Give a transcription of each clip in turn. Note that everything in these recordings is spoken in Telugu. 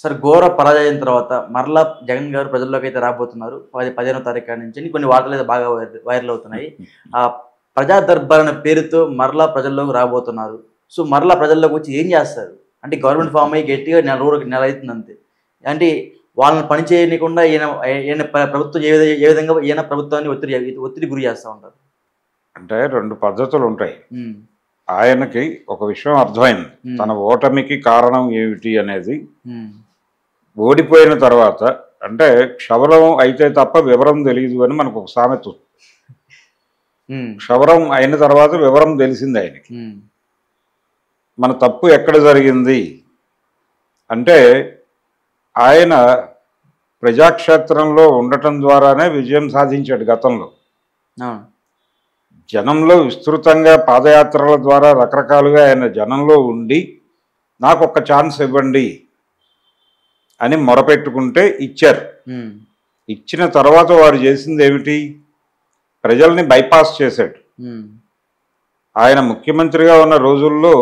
సార్ ఘోర పరాజయం తర్వాత మరలా జగన్ గారు ప్రజల్లోకి అయితే రాబోతున్నారు. 15వ తారీఖు నుంచి కొన్ని వార్తలు అయితే బాగా వైరల్ అవుతున్నాయి. ఆ ప్రజా దర్బార్ అనే పేరుతో మరలా ప్రజల్లోకి రాబోతున్నారు. సో మరలా ప్రజల్లోకి వచ్చి ఏం చేస్తారు? అంటే గవర్నమెంట్ ఫామ్ అయ్యి గట్టిగా నెల అవుతుంది అంతే. అంటే వాళ్ళని పని చేయనీయకుండా ఈయన ప్రభుత్వం ఏ విధంగా ఈయన ప్రభుత్వాన్ని ఒత్తిడి గురి చేస్తూ ఉంటారు. అంటే 2 పద్ధతులు ఉంటాయి. హ్మ్. ఆయనకి ఒక విషయం అర్థమైంది. తన ఓటమికి కారణం ఏమిటి అనేది. ఓడిపోయిన తర్వాత అంటే క్షవరం అయితే తప్ప వివరం తెలియదు అని మనకు ఒక సామెత. క్షవరం అయిన తర్వాత వివరం తెలిసింది ఆయనకి. మన తప్పు ఎక్కడ జరిగింది అంటే ఆయన ప్రజాక్షేత్రంలో ఉండటం ద్వారానే విజయం సాధించాడు గతంలో. జనంలో విస్తృతంగా పాదయాత్రల ద్వారా రకరకాలుగా ఆయన జనంలో ఉండి నాకు ఒక ఛాన్స్ ఇవ్వండి అని మొరపెట్టుకుంటే ఇచ్చారు. ఇచ్చిన తర్వాత వారు చేసింది ఏమిటి? ప్రజల్ని బైపాస్ చేశాడు. ఆయన ముఖ్యమంత్రిగా ఉన్న రోజుల్లో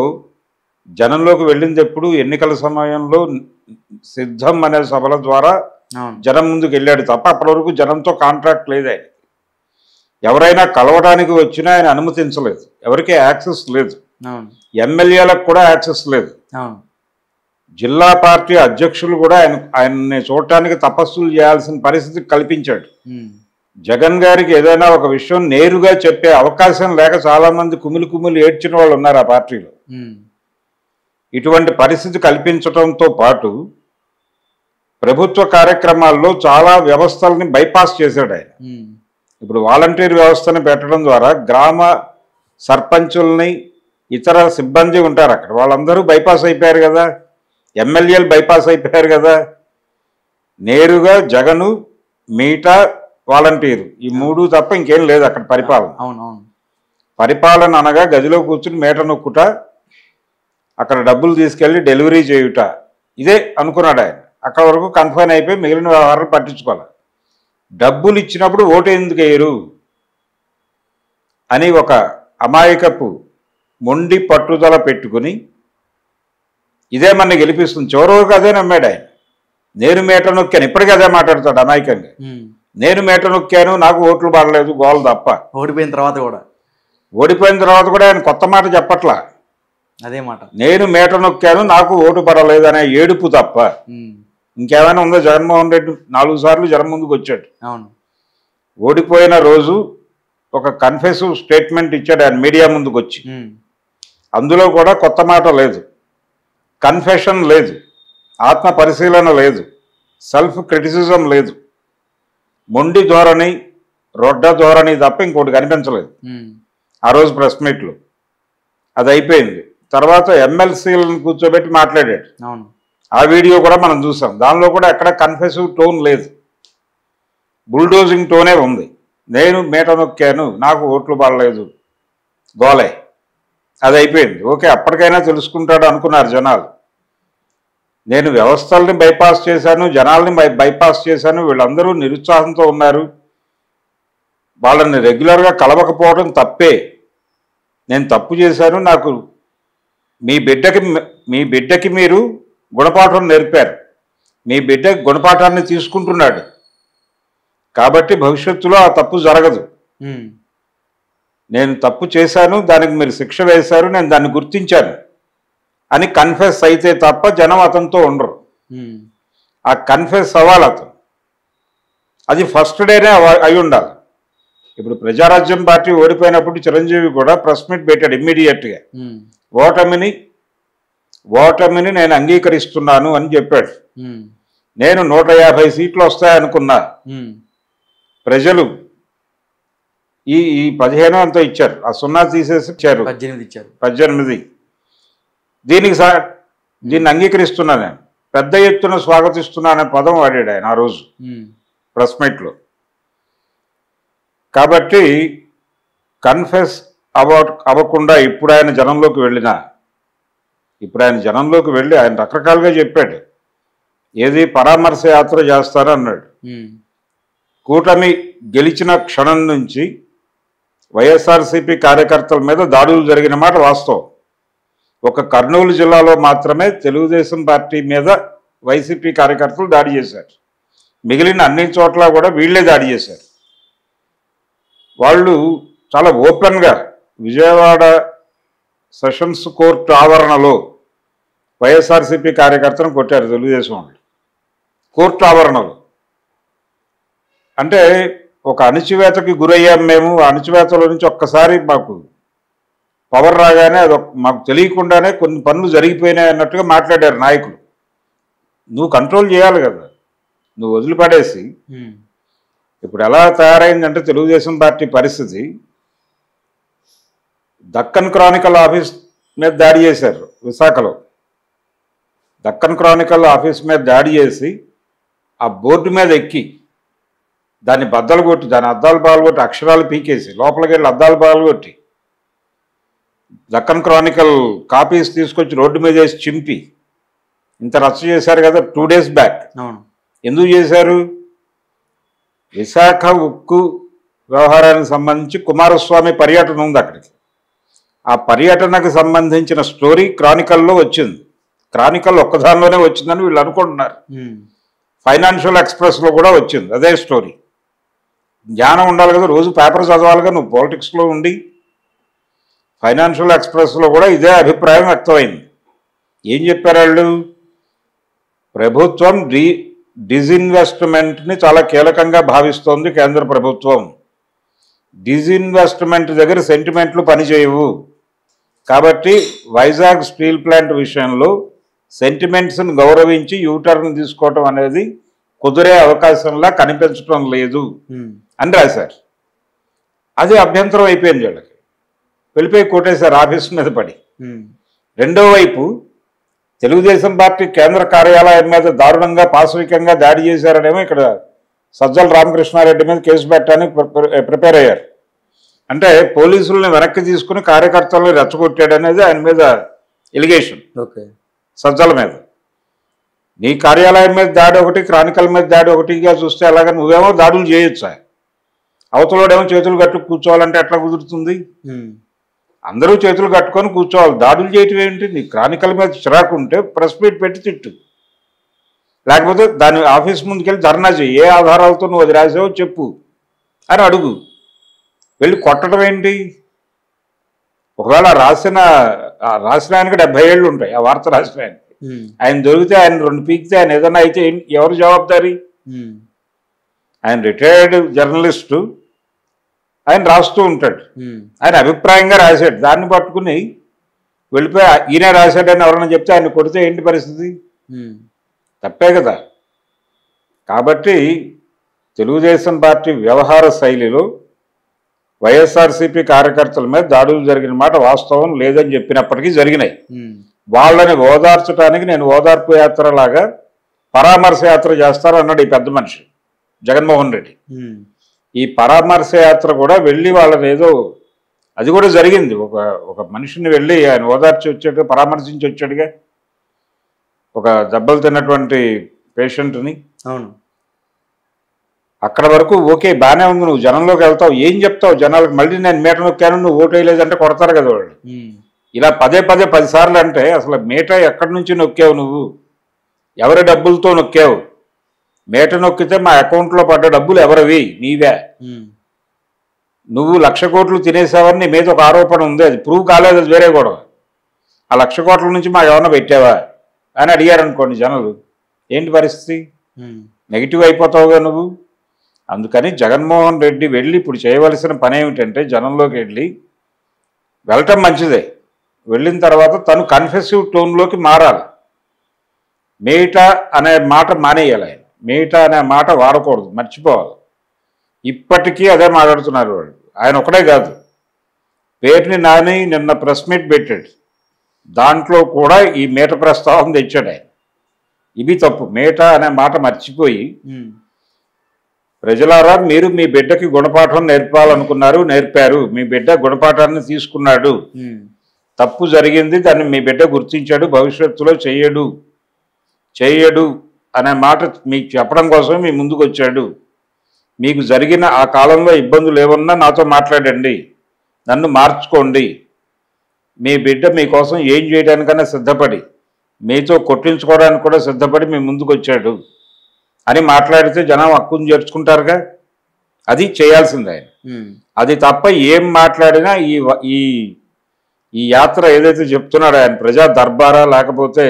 జనంలోకి వెళ్ళింది ఎప్పుడు ఎన్నికల సమయంలో సిద్ధం అనే సభల ద్వారా జనం ముందుకు వెళ్ళాడు తప్ప అప్పటి వరకు జనంతో కాంట్రాక్ట్ లేదు. ఆయన ఎవరైనా కలవడానికి వచ్చినా ఆయన అనుమతించలేదు. ఎవరికి యాక్సెస్ లేదు. ఎమ్మెల్యేలకు కూడా యాక్సెస్ లేదు. జిల్లా పార్టీ అధ్యక్షులు కూడా ఆయన్ని చూడటానికి తపస్సులు చేయాల్సిన పరిస్థితి కల్పించాడు. జగన్ గారికి ఏదైనా ఒక విషయం నేరుగా చెప్పే అవకాశం లేక చాలా మంది కుమిలి ఏడ్చిన వాళ్ళు ఉన్నారు ఆ పార్టీలో. ఇటువంటి పరిస్థితి కల్పించడంతో పాటు ప్రభుత్వ కార్యక్రమాల్లో చాలా వ్యవస్థల్ని బైపాస్ చేశాడు ఆయన. ఇప్పుడు వాలంటీర్ వ్యవస్థని పెట్టడం ద్వారా గ్రామ సర్పంచుల్ని ఇతర సిబ్బంది ఉంటారు అక్కడ, వాళ్ళందరూ బైపాస్ అయిపోయారు కదా. ఎమ్మెల్యేలు బైపాస్ అయిపోయారు కదా. నేరుగా జగను, మీటా, వాలంటీరు ఈ 3 తప్ప ఇంకేం లేదు అక్కడ పరిపాలన. పరిపాలన అనగా గదిలో కూర్చుని మీట నొక్కుట, అక్కడ డబ్బులు తీసుకెళ్ళి డెలివరీ చేయుట, ఇదే అనుకున్నాడు ఆయన. అక్కడ వరకు కన్ఫైన్ అయిపోయి మిగిలిన వ్యవహారాలు పట్టించుకోవాలి. డబ్బులు ఇచ్చినప్పుడు ఓటు ఎందుకు వేయరు అని ఒక అమాయకపు మొండి పట్టుదల పెట్టుకుని ఇదే మన గెలిపిస్తుంది. చివరి వరకు అదే నమ్మాడు ఆయన. నేను మీట నొక్కాను, ఇప్పటికీ అదే మాట్లాడతాడు అమాయకంగా. నేను మీట నొక్కాను, నాకు ఓట్లు పడలేదు, గోల్ తప్ప. ఓడిపోయిన తర్వాత కూడా ఆయన కొత్త మాట చెప్పట్లా, అదే మాట. నేను మీట నొక్కాను, నాకు ఓటు పడలేదు అనే ఏడుపు తప్ప ఇంకేమైనా ఉందో? జగన్మోహన్ రెడ్డి 4 సార్లు జనం ముందుకు వచ్చాడు. ఓడిపోయిన రోజు ఒక కన్ఫెసివ్ స్టేట్మెంట్ ఇచ్చాడు ఆయన మీడియా ముందుకు వచ్చి. అందులో కూడా కొత్త మాట లేదు, కన్ఫెషన్ లేదు, ఆత్మ పరిశీలన లేదు, సెల్ఫ్ క్రిటిసిజం లేదు. మొండి ధోరణి, రొడ్డ ధోరణి తప్ప ఇంకోటి కనిపించలేదు ఆ రోజు ప్రెస్ మీట్లో. అది అయిపోయింది. తర్వాత ఎమ్మెల్సీలను కూర్చోబెట్టి మాట్లాడాడు. ఆ వీడియో కూడా మనం చూసాం. దానిలో కూడా ఎక్కడ కన్ఫెసివ్ టోన్ లేదు, బుల్డోజింగ్ టోనే ఉంది. నేను మీట నొక్కాను, నాకు ఓట్లు పడలేదు, గోలే. అది అయిపోయింది. ఓకే, అప్పటికైనా తెలుసుకుంటాడు అనుకున్నారు జనాలు. నేను వ్యవస్థల్ని బైపాస్ చేశాను, జనాల్ని బైపాస్ చేశాను, వీళ్ళందరూ నిరుత్సాహంతో ఉన్నారు, వాళ్ళని రెగ్యులర్గా కలవకపోవడం తప్పే, నేను తప్పు చేశాను, నాకు మీ బిడ్డకి మీరు గుణపాఠం నేర్పారు, మీ బిడ్డ గుణపాఠాన్ని తీసుకుంటున్నాడు కాబట్టి భవిష్యత్తులో ఆ తప్పు జరగదు. నేను తప్పు చేశాను, దానికి మీరు శిక్ష వేశారు, నేను దాన్ని గుర్తించాను అని కన్ఫెస్ అయితే తప్ప జనం అతనితో ఉండరు. ఆ కన్ఫెస్ అవ్వాలి అతను. అది ఫస్ట్ డేనే అయి ఉండాలి. ఇప్పుడు ప్రజారాజ్యం పార్టీ ఓడిపోయినప్పుడు చిరంజీవి కూడా ప్రెస్ మీట్ పెట్టాడు ఇమ్మీడియట్గా. ఓటమిని నేను అంగీకరిస్తున్నాను అని చెప్పాడు. నేను 150 సీట్లు వస్తాయనుకున్నా, ప్రజలు ఈ 15 అంతా ఇచ్చారు, ఆ 0 తీసేసి ఇచ్చారు, 18. దీన్ని అంగీకరిస్తున్నా, నేను పెద్ద ఎత్తున స్వాగతిస్తున్నాననే పదం వాడాడు ఆయన ఆ రోజు ప్రెస్ మీట్లో. కాబట్టి కన్ఫెస్ అవ్వకుండా ఇప్పుడు ఆయన జనంలోకి వెళ్ళి ఆయన రకరకాలుగా చెప్పాడు. ఏది పరామర్శ యాత్ర చేస్తారన్నాడు. కూటమి గెలిచిన క్షణం నుంచి వైఎస్ఆర్సీపీ కార్యకర్తల మీద దాడులు జరిగిన మాట వాస్తవం. ఒక కర్నూలు జిల్లాలో మాత్రమే తెలుగుదేశం పార్టీ మీద వైసీపీ కార్యకర్తలు దాడి చేశారు. మిగిలిన అన్ని చోట్ల కూడా వీళ్ళే దాడి చేశారు. వాళ్ళు చాలా ఓపెన్గా విజయవాడ సెషన్స్ కోర్టు ఆవరణలో వైఎస్ఆర్సీపీ కార్యకర్తను కొట్టారు తెలుగుదేశం వాళ్ళు. కోర్టు ఆవరణలో అంటే ఒక అణచివేతకి గురయ్యాం మేము. ఆ అణచివేతలో నుంచి ఒక్కసారి మాకు పవర్ రాగానే అది మాకు తెలియకుండానే కొన్ని పనులు జరిగిపోయినాయి అన్నట్టుగా మాట్లాడారు నాయకులు. నువ్వు కంట్రోల్ చేయాలి కదా, నువ్వు వదిలిపడేసి. ఇప్పుడు ఎలా తయారైందంటే తెలుగుదేశం పార్టీ పరిస్థితి, దక్కన్ క్రానికల్ ఆఫీస్ మీద దాడి చేశారు విశాఖలో. దక్కన్ క్రానికల్ ఆఫీస్ మీద దాడి చేసి ఆ బోర్డు మీద ఎక్కి దాన్ని బద్దలు కొట్టి, దాని అద్దాలు పాల్గొట్టి, అక్షరాలు పీకేసి లోపలికి వెళ్ళి అద్దాలు పాల్గొట్టి దక్కన్ క్రానికల్ కాపీస్ తీసుకొచ్చి రోడ్డు మీద వేసి చింపి ఇంత రచ్చ చేశారు కదా 2 days బ్యాక్. ఎందుకు చేశారు? విశాఖ ఉక్కు వ్యవహారానికి సంబంధించి కుమారస్వామి పర్యటన ఉంది అక్కడికి. ఆ పర్యటనకు సంబంధించిన స్టోరీ క్రానికల్లో వచ్చింది. క్రానికల్ ఒక్కదానిలోనే వచ్చిందని వీళ్ళు అనుకుంటున్నారు. ఫైనాన్షియల్ ఎక్స్ప్రెస్లో కూడా వచ్చింది అదే స్టోరీ. జ్ఞానం ఉండాలి కదా, రోజు పేపర్ చదవాలిగా, నువ్వు పాలిటిక్స్లో ఉండి. ఫైనాన్షియల్ ఎక్స్ప్రెస్లో కూడా ఇదే అభిప్రాయం వ్యక్తమైంది. ఏం చెప్పారు వాళ్ళు? ప్రభుత్వం డిజిన్వెస్ట్మెంట్ని చాలా కీలకంగా భావిస్తోంది కేంద్ర ప్రభుత్వం. డిజిన్వెస్ట్మెంట్ దగ్గర సెంటిమెంట్లు పనిచేయవు. కాబట్టి వైజాగ్ స్టీల్ ప్లాంట్ విషయంలో సెంటిమెంట్స్ని గౌరవించి యూటర్న్ తీసుకోవటం అనేది కుదిరే అవకాశంలా కనిపించడం లేదు అని రాశారు. అది అభ్యంతరం అయిపోయింది వాళ్ళకి. వెళ్ళిపోయి కొట్టేశారు ఆఫీస్ మీద పడి. రెండో వైపు తెలుగుదేశం పార్టీ కేంద్ర కార్యాలయం మీద దారుణంగా పాశవికంగా దాడి చేశారనేమో ఇక్కడ సజ్జల రామకృష్ణారెడ్డి మీద కేసు పెట్టడానికి ప్రిపేర్ అయ్యారు. అంటే పోలీసుల్ని వెనక్కి తీసుకుని కార్యకర్తలను రెచ్చగొట్టాడు అనేది ఆయన మీద ఎలిగేషన్. సజ్జల మీద. నీ కార్యాలయం మీద దాడి ఒకటి, క్రానికల్ మీద దాడి ఒకటిగా చూస్తే అలాగా నువ్వేమో దాడులు చేయొచ్చా? అవతలోడేమో చేతులు కట్టు కూర్చోవాలంటే ఎట్లా కుదురుతుంది? అందరూ చేతులు కట్టుకొని కూర్చోవాలి. దాడులు చేయటం ఏంటి? నీ క్రానికల్ మీద చిరాకు ఉంటే ప్రెస్ మీట్ పెట్టి తిట్టు, లేకపోతే దాని ఆఫీస్ ముందుకెళ్ళి ధర్నా చేయి. ఏ ఆధారాలతో నువ్వు అది రాసావో చెప్పు అని అడుగు. వెళ్ళి కొట్టడం ఏంటి? ఒకవేళ రాసిన ఆయనకి 70 ఏళ్ళు ఉంటాయి ఆ వార్త రాసిన ఆయనకి. ఆయన దొరికితే ఆయన 2 పీకితే ఆయన ఏదైనా అయితే ఎవరు జవాబుదారీ? ఆయన రిటైర్డ్ జర్నలిస్టు, ఆయన రాస్తూ ఉంటాడు. ఆయన అభిప్రాయంగా రాశాడు, దాన్ని పట్టుకుని వెళ్ళిపోయి ఈయన రాశాడని ఎవరైనా చెప్తే ఆయన కొడితే ఏంటి పరిస్థితి? తప్పే కదా. కాబట్టి తెలుగుదేశం పార్టీ వ్యవహార శైలిలో వైఎస్ఆర్సీపీ కార్యకర్తల మీద దాడులు జరిగిన మాట వాస్తవం లేదని చెప్పినప్పటికీ జరిగినాయి. వాళ్ళని ఓదార్చడానికి నేను ఓదార్పు యాత్ర లాగా పరామర్శ యాత్ర చేస్తారన్నాడు ఈ పెద్ద మనిషి జగన్మోహన్ రెడ్డి. ఈ పరామర్శ యాత్ర కూడా వెళ్ళి వాళ్ళని ఏదో, అది కూడా జరిగింది. ఒక మనిషిని వెళ్ళి ఆయన ఓదార్చి వచ్చాడు, పరామర్శించి వచ్చాడుగా, ఒక దెబ్బలు తిన్నటువంటి పేషెంట్ని. అవును, అక్కడ వరకు ఓకే, బాగానే ఉంది. నువ్వు జనంలోకి వెళ్తావు, ఏం చెప్తావు జనాలకు? మళ్ళీ నేను మీట నొక్కాను, నువ్వు ఓటు వేయలేదంటే కొడతారు కదా వాళ్ళు. ఇలా 10 సార్లు అంటే అసలు మీట ఎక్కడి నుంచి నొక్కావు నువ్వు? ఎవరి డబ్బులతో నొక్కావు? మీట నొక్కితే మా అకౌంట్లో పడ్డ డబ్బులు ఎవరివి? నీవే. నువ్వు 1,00,000 కోట్లు తినేసావని నీ మీద ఒక ఆరోపణ ఉంది, అది ప్రూవ్ కాలేదు, అది వేరే గొడవ. ఆ 1,00,000 కోట్ల నుంచి మా ఏమన్నా పెట్టావా అని అడిగారు అనుకోండి జనాలు, ఏంటి పరిస్థితి? నెగిటివ్ అయిపోతావుగా నువ్వు. అందుకని జగన్మోహన్ రెడ్డి వెళ్ళి ఇప్పుడు చేయవలసిన పని ఏమిటంటే జనంలోకి వెళ్ళటం మంచిదే. వెళ్ళిన తర్వాత తను కన్ఫెసివ్ టోన్లోకి మారాలి. మీట అనే మాట మానేయాలి. ఆయన మీట అనే మాట వాడకూడదు, మర్చిపోవాలి. ఇప్పటికీ అదే మాట్లాడుతున్నారు వాళ్ళు. ఆయన ఒకటే కాదు, పేరుని నాని నిన్న ప్రెస్ మీట్ పెట్టాడు, దాంట్లో కూడా ఈ మీట ప్రస్తావన తెచ్చాడు ఆయన. ఇవి తప్పు. మీట అనే మాట మర్చిపోయి, ప్రజలారా మీరు మీ బిడ్డకి గుణపాఠం నేర్పాలనుకున్నారు, నేర్పారు. మీ బిడ్డ గుణపాఠాన్ని తీసుకున్నాడు. తప్పు జరిగింది, దాన్ని మీ బిడ్డ గుర్తించాడు, భవిష్యత్తులో చేయడు అనే మాట మీకు చెప్పడం కోసం మీ ముందుకు వచ్చాడు. మీకు జరిగిన ఆ కాలంలో ఇబ్బందులు ఏమన్నా నాతో మాట్లాడండి, నన్ను మార్చుకోండి. మీ బిడ్డ మీకోసం ఏం చేయడానికన్నా సిద్ధపడి మీతో కొట్టించుకోవడానికి కూడా సిద్ధపడి మీ ముందుకు వచ్చాడు అని మాట్లాడితే జనం హక్కును చేర్చుకుంటారుగా. అది చేయాల్సింది ఆయన. అది తప్ప ఏం మాట్లాడినా ఈ ఈ యాత్ర ఏదైతే చెప్తున్నాడో ఆయన ప్రజా దర్బారా లేకపోతే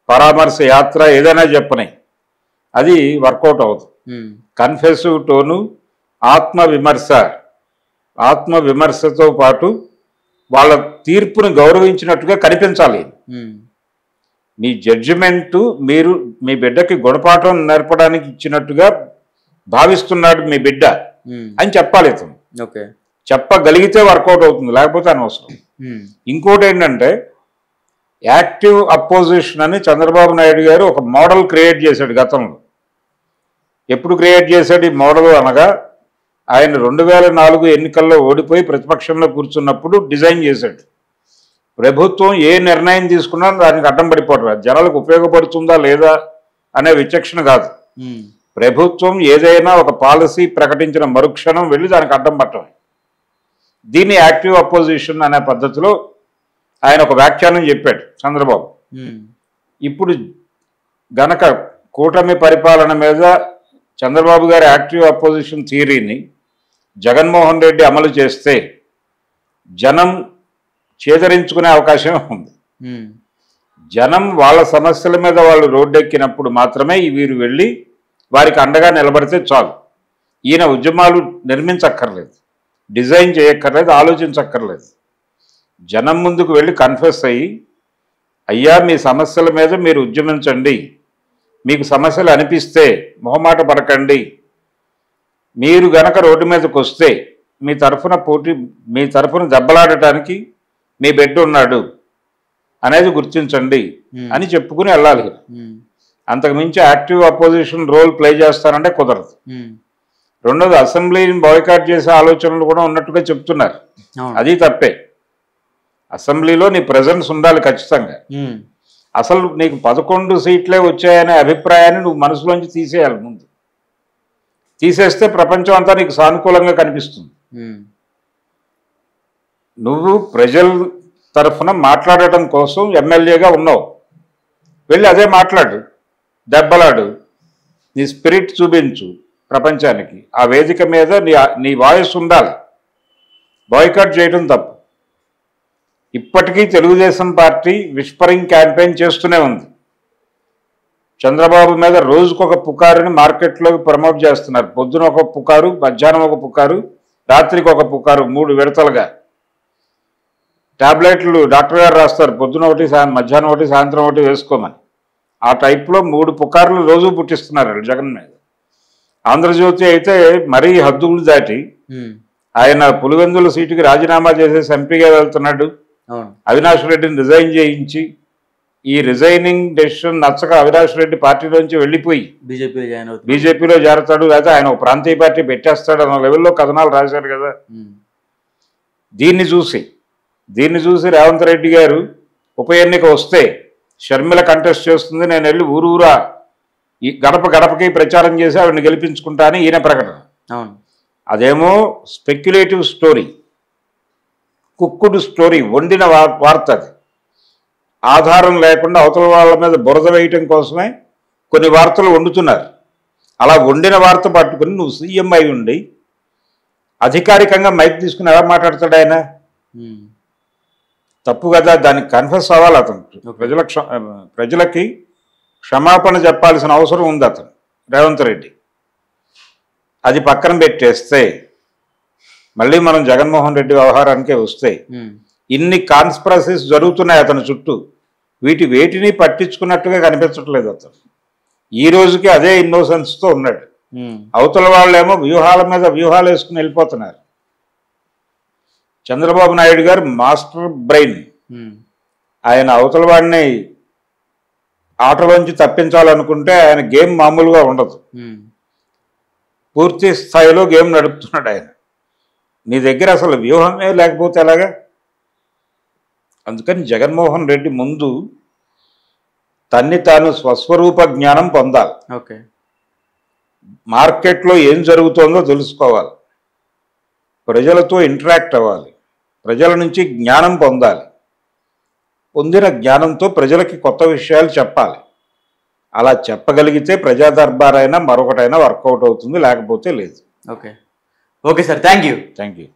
పరామర్శ యాత్ర ఏదైనా చెప్పని అది వర్కౌట్ అవుతుంది. కన్ఫెసివ్ టోను, ఆత్మవిమర్శతో పాటు వాళ్ళ తీర్పును గౌరవించినట్టుగా కనిపించాలి. మీ జడ్జిమెంటు మీరు మీ బిడ్డకి గుణపాఠం నేర్పడానికి ఇచ్చినట్టుగా భావిస్తున్నాడు మీ బిడ్డ అని చెప్పాలి. ఓకే, చెప్పగలిగితే వర్కౌట్ అవుతుంది, లేకపోతే అనవసరం. ఇంకోటి ఏంటంటే యాక్టివ్ అపోజిషన్ అని చంద్రబాబు నాయుడు గారు ఒక మోడల్ క్రియేట్ చేశాడు గతంలో. ఎప్పుడు క్రియేట్ చేశాడు ఈ మోడల్ అనగా ఆయన 2004 ఎన్నికల్లో ఓడిపోయి ప్రతిపక్షంలో కూర్చున్నప్పుడు డిజైన్ చేశాడు. ప్రభుత్వం ఏ నిర్ణయం తీసుకున్నా దానికి అడ్డం పడిపోవడం, జనాలకు ఉపయోగపడుతుందా లేదా అనే విచక్షణ కాదు. ప్రభుత్వం ఏదైనా ఒక పాలసీ ప్రకటించిన మరుక్షణం వెళ్ళి దానికి అడ్డం పట్టడం. దీన్ని యాక్టివ్ అపోజిషన్ అనే పద్ధతిలో ఆయన ఒక వ్యాఖ్యానం చెప్పాడు చంద్రబాబు. ఇప్పుడు గనక కూటమి పరిపాలన మీద చంద్రబాబు గారి యాక్టివ్ అపోజిషన్ థియరీని జగన్మోహన్ రెడ్డి అమలు చేస్తే జనం చేదరించుకునే అవకాశం ఉంది. జనం వాళ్ళ సమస్యల మీద వాళ్ళు రోడ్డెక్కినప్పుడు మాత్రమే వీరు వెళ్ళి వారికి అండగా నిలబడితే చాలు. ఈయన ఉద్యమాలు నిర్మించక్కర్లేదు, డిజైన్ చేయక్కర్లేదు, ఆలోచించక్కర్లేదు. జనం ముందుకు వెళ్ళి కన్ఫెస్ అయ్యి, అయ్యా మీ సమస్యల మీద మీరు ఉద్యమించండి, మీకు సమస్యలు అనిపిస్తే మొహమాట పడకండి, మీరు గనక రోడ్డు మీదకి వస్తే మీ తరఫున దెబ్బలాడటానికి మీ బిడ్డ ఉన్నాడు అనేది గుర్తించండి అని చెప్పుకుని వెళ్ళాలి. అంతకుమించి యాక్టివ్ అపోజిషన్ రోల్ ప్లే చేస్తారంటే కుదరదు. రెండోది అసెంబ్లీని బాయ్కాట్ చేసే ఆలోచనలు కూడా ఉన్నట్టుగా చెప్తున్నారు. అది తప్పే. అసెంబ్లీలో నీ ప్రెజెన్స్ ఉండాలి ఖచ్చితంగా. అసలు నీకు 11 సీట్లే వచ్చాయనే అభిప్రాయాన్ని నువ్వు మనసులోంచి తీసేయాలి. ముందు తీసేస్తే ప్రపంచం అంతా నీకు సానుకూలంగా కనిపిస్తుంది. నువ్వు ప్రజల తరఫున మాట్లాడటం కోసం ఎమ్మెల్యేగా ఉన్నావు, వెళ్ళి అదే మాట్లాడు, దెబ్బలాడు, నీ స్పిరిట్ చూపించు ప్రపంచానికి. ఆ వేదిక మీద నీ వాయిస్ ఉండాలి. బాయ్కాట్ చేయడం తప్పు. ఇప్పటికీ తెలుగుదేశం పార్టీ విస్పరింగ్ క్యాంపెయిన్ చేస్తూనే ఉంది. చంద్రబాబు మీద రోజుకొక పుకారుని మార్కెట్లోకి ప్రమోట్ చేస్తున్నారు. పొద్దున ఒక పుకారు, మధ్యాహ్నం ఒక పుకారు, రాత్రికి ఒక పుకారు, 3 విడతలుగా. టాబ్లెట్లు డాక్టర్ గారు రాస్తారు, పొద్దున ఒకటి, మధ్యాహ్నం ఒకటి, సాయంత్రం ఒకటి వేసుకోమని. ఆ టైప్లో 3 పుకార్లు రోజు పుట్టిస్తున్నారు జగన్ మీద. ఆంధ్రజ్యోతి అయితే మరీ హద్దులు దాటి ఆయన పులివెందుల సీటుకి రాజీనామా చేసేసి ఎంపీగా వెళ్తున్నాడు. అవినాష్ రెడ్డిని రిజైన్ చేయించి, ఈ రిజైనింగ్ డెసిషన్ నచ్చక అవినాష్ రెడ్డి పార్టీలోంచి వెళ్ళిపోయి బీజేపీలో చేరతాడు, లేదా ఆయన ఒక ప్రాంతీయ పార్టీ పెట్టేస్తాడు అన్న లెవెల్లో కథనాలు రాశారు కదా. దీన్ని చూసి రేవంత్ రెడ్డి గారు ఉప ఎన్నిక వస్తే షర్మిల కంటెస్ట్ చేస్తుంది, నేను వెళ్ళి ఊరూరా ఈ గడపకి ప్రచారం చేసి ఆవిడని గెలిపించుకుంటా అని ఈయన ప్రకటన. అదేమో స్పెక్యులేటివ్ స్టోరీ, కుక్కుడు స్టోరీ, వండిన వార్త. అది ఆధారం లేకుండా అవతల వాళ్ళ మీద బురద వేయటం కోసమే కొన్ని వార్తలు వండుతున్నారు. అలా వండిన వార్త పట్టుకుని నువ్వు సీఎం అయి ఉండి అధికారికంగా మైక్ తీసుకుని ఎలా మాట్లాడతాడు ఆయన? తప్పు కదా. దానికి కన్ఫెస్ అవ్వాలి అతను. ప్రజలకి క్షమాపణ చెప్పాల్సిన అవసరం ఉంది అతను రేవంత్ రెడ్డి. అది పక్కన పెట్టేస్తే మళ్ళీ మనం జగన్మోహన్ రెడ్డి వ్యవహారానికే వస్తే ఇన్ని కాన్స్పిరసీస్ జరుగుతున్నాయి అతని చుట్టూ. వేటిని పట్టించుకున్నట్టుగా కనిపించట్లేదు అతను. ఈ రోజుకి అదే ఇన్నోసెన్స్తో ఉన్నాడు. అవతల వాళ్ళేమో వ్యూహాల మీద వ్యూహాలు వేసుకుని వెళ్ళిపోతున్నారు. చంద్రబాబు నాయుడు గారు మాస్టర్ బ్రెయిన్. ఆయన అవతల వాడిని ఆటలోంచి తప్పించాలనుకుంటే ఆయన గేమ్ మామూలుగా ఉండదు. పూర్తి స్థాయిలో గేమ్ నడుపుతున్నాడు ఆయన. నీ దగ్గర అసలు వ్యూహమే లేకపోతే ఎలాగా? అందుకని జగన్మోహన్ రెడ్డి ముందు తాను స్వస్వరూప జ్ఞానం పొందాలి. మార్కెట్లో ఏం జరుగుతుందో తెలుసుకోవాలి, ప్రజలతో ఇంటరాక్ట్ అవ్వాలి, ప్రజల నుంచి జ్ఞానం పొందాలి, పొందిన జ్ఞానంతో ప్రజలకి కొత్త విషయాలు చెప్పాలి. అలా చెప్పగలిగితే ప్రజా దర్బార్ అయినా మరొకటైనా వర్కౌట్ అవుతుంది, లేకపోతే లేదు. Okay okay sir, thank you. Thank you.